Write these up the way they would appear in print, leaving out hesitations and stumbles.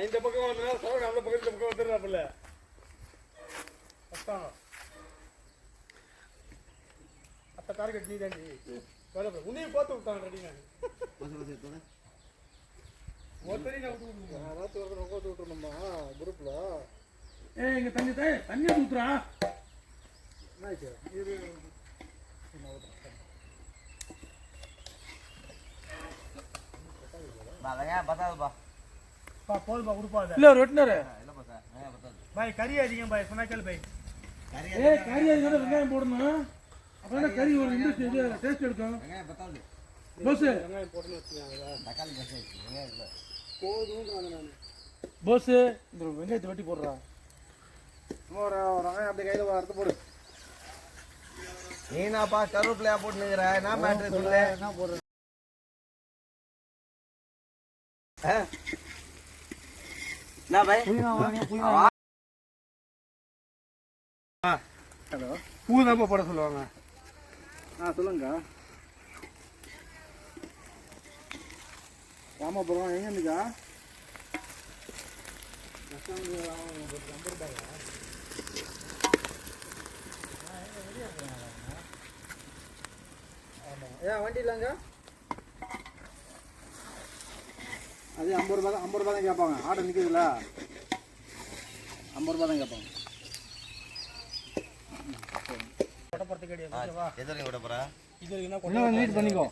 இந்த பக்கம் வந்தா சவுண்ட் அந்த பக்கம் இந்த பக்கம் வந்துடுறாப்புல அத்தான் அத்த டார்கெட் நீ தாண்டி வரப்ப உன்னையும் போட்டு விட்டான் ரெடி நான் ஒருத்தரி நான் விட்டு ராத்து ஒருத்தர் உட்காந்து விட்டுருந்தோம்மா குரூப்ல இங்க தண்ணி ஊத்துறா என்னாச்சு இது பத்தாதுப்பா போதுப்பா கொடுப்பா இல்ல ரொட்டினரு இல்லப்பா சார் பத்தாது பாய் கறி அதிகம் பாய் சொன்னா கேளு பாய் கறி அதிகம் வெங்காயம் போடணும் அப்பதான் கறி ஒரு இன்ட்ரெஸ்ட் டேஸ்ட் எடுக்கும் வெங்காயம் பத்தாது போஸ் வெங்காயம் போட்டுன்னு வச்சுக்கோங்க தக்காளி பஸ் வெங்காயம் இல்லை போதும் நான் போஸ் இந்த வெங்காயத்தை வெட்டி போடுறா ஒரு வெங்காயம் அப்படியே கையில் அறுத்து போடு நீனாப்பா கருவேப்பிலையா போட்டுனுங்கிற என்ன மேட்ரு சொல்லு என்ன போடுற என்ன பாய் ஹலோ பூதாப்பா போட சொல்லுவாங்க சொல்லுங்க ராமபுரம் எங்க இருந்துக்கா ஏன் வண்டி இல்லைங்க அது 50 ரூபா தான் கேட்பாங்க ஆர்டர் நிற்குதுல்ல 50 ரூபா தான் கேட்பாங்க எதிர்க்க விட போறா இன்னும் நீட் பண்ணிக்கோ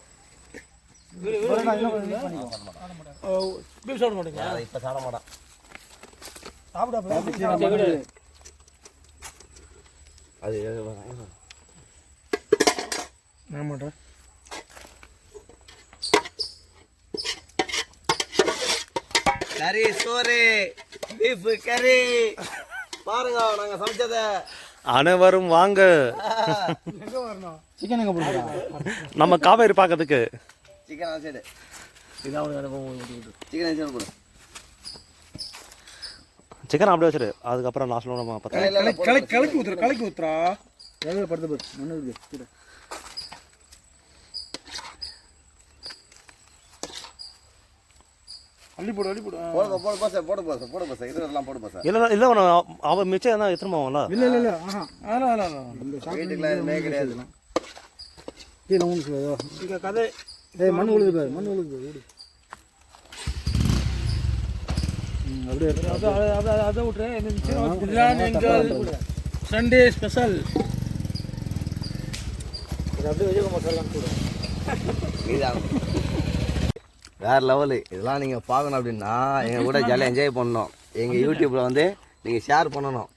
பீஃப் சாப்பிட மாட்டேங்க இப்ப சாப்பிட மாட்டான் சாப்பிட அது நான் மாட்டேன் கறி சோறு பீஃப் கறி பாருங்க நாங்க சமைச்சத அனைவரும் வாங்க எங்க வரணும் சிக்கன் எங்க போடுறா நம்ம காவேரி பார்க்கறதுக்கு சிக்கன் சைடு சிக்கன் சைடு போடு சிக்கன் அப்படியே வச்சிரு அதுக்கப்புறம் லாஸ்ட்ல நம்ம பார்த்தா கலக்கி ஊத்துறா எவ்வளோ படுத்து போய் மண்ணு இருக்கு அள்ளி போடு போடு பாஸ் இதெல்லாம் போடு பாஸ் இல்ல இல்ல அவ மிச்சம் என்ன எத்தனை ஆகும்ல இல்ல அதெல்லாம் வீட்டுக்குள்ள எதுவுமே கிடையாது கீழே ஊன்னு கதை மண் உழுது பாரு அப்படியே அதை விட்டுறேன் சண்டே ஸ்பெஷல் அப்படியே வச்சுக்க மசாலா கூட வேற லெவலு இதெல்லாம் நீங்கள் பார்க்கணும் அப்படின்னா எங்கள் கூட ஜாலியாக என்ஜாய் பண்ணணும் எங்கள் யூடியூப்பில் வந்து நீங்கள் ஷேர் பண்ணணும்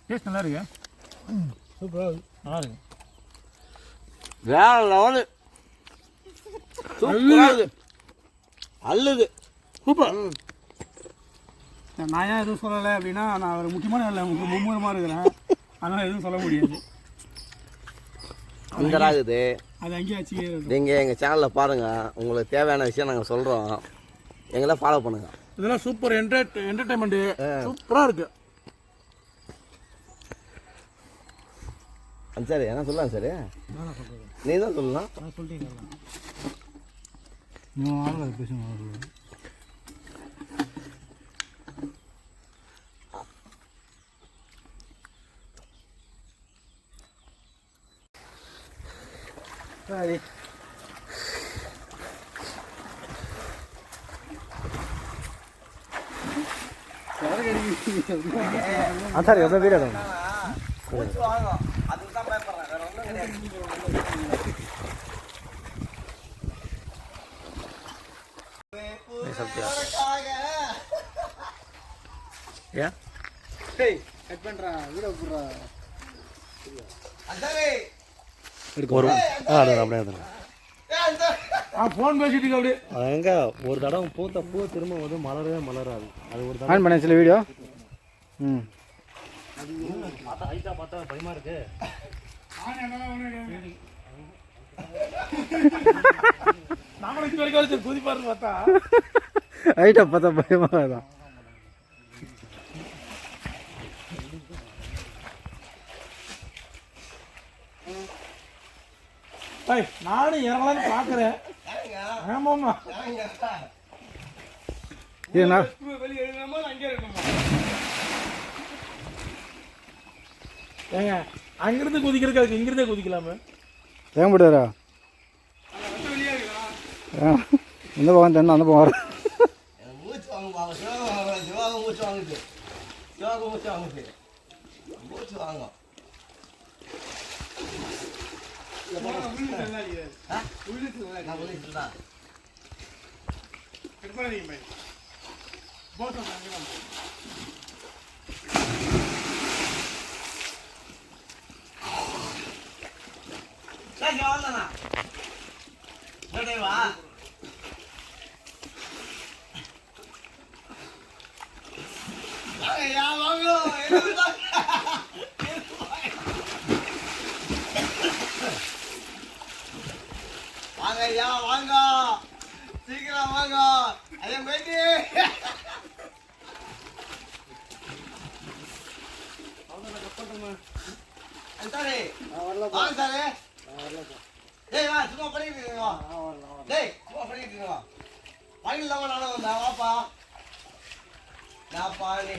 டேஸ்ட் நல்லா இருக்கு சூப்பராக நல்லா இருக்கு வேற லெவலு அல்லுது சூப்பர் நான் ஏன் எதுவும் சொல்லலை அப்படின்னா நான் ஒரு முக்கியமான இல்லை மும்முரமாக இருக்கிறேன் அதனால் எதுவும் சொல்ல முடியாது சுந்தராகுது அது அங்கேயே ஆச்சு நீங்கள் எங்கள் சேனலில் பாருங்கள் உங்களுக்கு தேவையான விஷயம் நாங்கள் சொல்கிறோம் எங்களை ஃபாலோ பண்ணுங்கள் இதெல்லாம் சூப்பர் என்டர்டைன்மெண்ட்டு சூப்பராக இருக்கு சரி என்ன சொல்லலாம் சரி நீ தான் சொல்லலாம் நான் சொல்லிட்டீங்க நீ ஆளுங்க பேசுங்க சரி சரி எவ்வளோ வீடு ஏன் கட் பண்ணுறா வீடியோ போடுறா ஒரு அப்படியே ஃபோன் பேசிட்டு அப்படியே எங்க ஒரு தடவை பூத்த பூ திரும்ப வந்து மலரவே மலராது அது ஒரு ஆன் பண்ண சில வீடியோ பார்த்தா ஹைட்டா பார்த்தா பயமா இருக்கு நாமளுக்கு குதிப்பாரு பார்த்தா ஹைட்டா பார்த்தா பயமாக தான் நானும் இறங்கலான்னு பார்க்குறேன் ஆமாம்மா இது நான் வெளியே எழுதணுமா அங்கே இருக்கணுமா? ஏங்க அங்கிருந்து குதிக்கிறதுக்கு அதுக்கு இங்கிருந்தே குதிக்கலாமே. ஏன் போட்டாரா வெளியே இருக்கா? இந்த பக்கம் தென்ன அந்த பக்கம் வர மூச்சு வாங்க சிவாங்க மூச்சு வாங்குது. சிவாங்க மூச்சு வாங்குது. மூச்சு வாங்க. வா வாங்கய்யா வாங்க, சீக்கிரம் வாங்க. ஐயா பேட்டி சாரே வாங்க சாரே. டேய் வா சும்மா பண்ணிட்டு இருக்கீங்க. டேய் சும்மா பண்ணிட்டு இருக்கீங்க. வாங்கி இல்லாம நானும் வந்தேன். வாப்பா நாப்பா நீ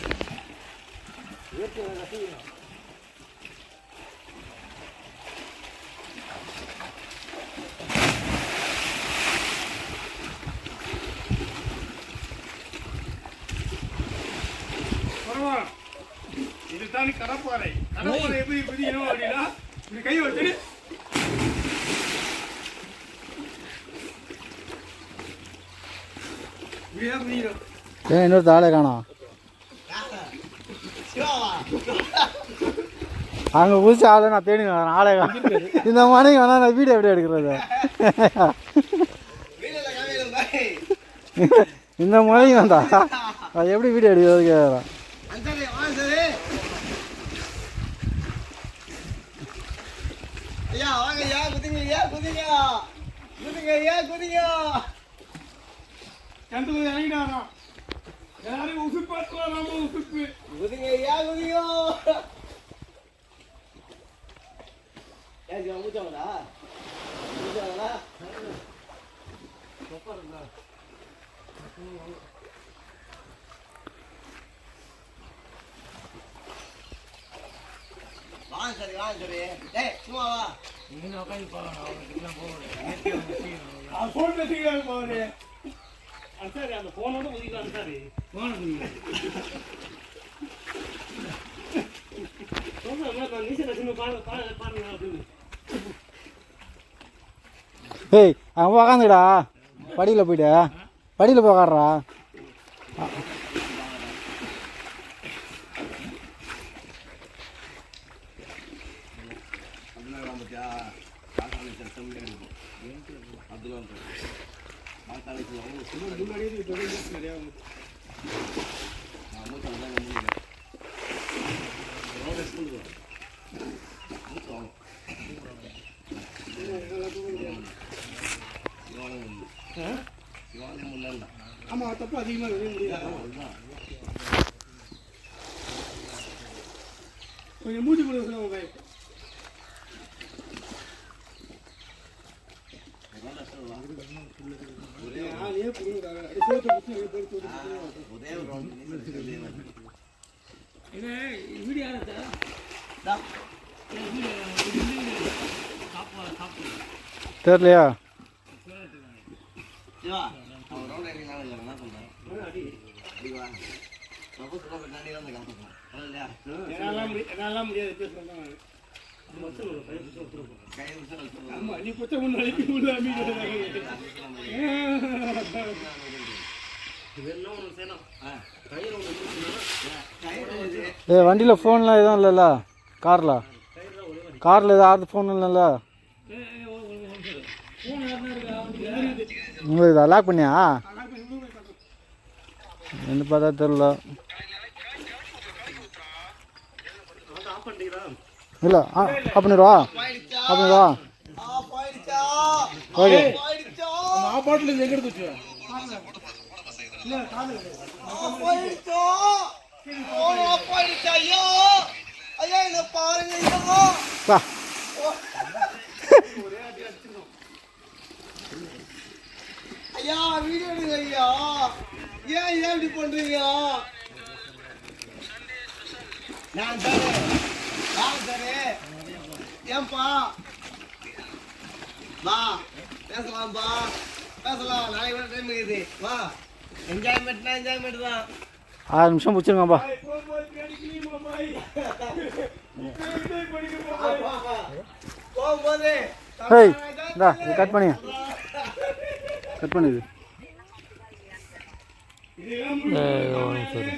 இதுதான் கடப்பாறை. கடப்பாறை எப்படி பிடிக்கணும் அப்படின்னா இப்படி கை வச்சுட்டு இப்படிதான் பிடிக்கணும். ஏன் இன்னொரு ஆளே காணோம். அங்கே புதுசு ஆளை நான் தேடி ஆளே காணும். இந்த மாதிரி வேணா நான் வீடியோ எப்படி எடுக்கிறது? இந்த மாதிரி வந்தா அது எப்படி வீடியோ எடுக்கிறது கேட்குறேன். ஐயா வாங்க ஐயா குதிங்க ஐயா குதிங்க குதிங்க ஐயா குதிங்க. கிணத்துக்குள்ள இறங்கிட்டு வரோம். எல்லாரும் உசுப்பு பார்த்துக்கலாம். நம்ம உசுப்பு குதிங்க ஐயா குதிங்க. ஏன் மூச்சாங்களா மூச்சாங்களா வாங்க சரி வாங்க சரி. டேய் சும்மா வா. ஃபோன் பேசிக்கிறாங்க பாரு. சரி அந்த போனோட குதிக்கலாம். சரி போன குதிக்கலாம். ஏய் அவன் உக்காந்துடா படியில் போய்ட்டு படியில் போய் உக்காடுறா. ஆமா தப்பு அதிகமா வெளியே முடியாது. கொஞ்சம் மூச்சு கொடுக்க சொல்லுங்க. தெரியலையா? என்னால முடியாது பேசுறேன். ஆமா நீ கொச்ச முன்னாடி உள்ள ஏ வண்டியில் ஃபோன்லாம் எதுவும் இல்லைல்ல? காரில் ஏதாவது ஃபோன் இல்லைல்ல? உங்களுக்கு இதை லாக் பண்ணியா? என்ன பார்த்தா தெரில. இல்லை ஆஃப் பண்ணிடுவா ஓகே. பாட்டில் எங்க எடுத்து பா ஐயா வீடியோ எடுங்க ஐயா. ஏன் இப்படி பண்றீங்க? நான் சரி ஏன்பா வா பேசலாம்பா பேசலாம். நாளைக்கு வேற டைம் இருக்குது. வா என்ஜாய்மெண்ட்னா என்ஜாய்மெண்ட் தான். 6 நிமிஷம் பிடிச்சிருங்கப்பா. போகும்போது ஏய் இந்தா இது கட் பண்ணி கட் பண்ணுது. சரி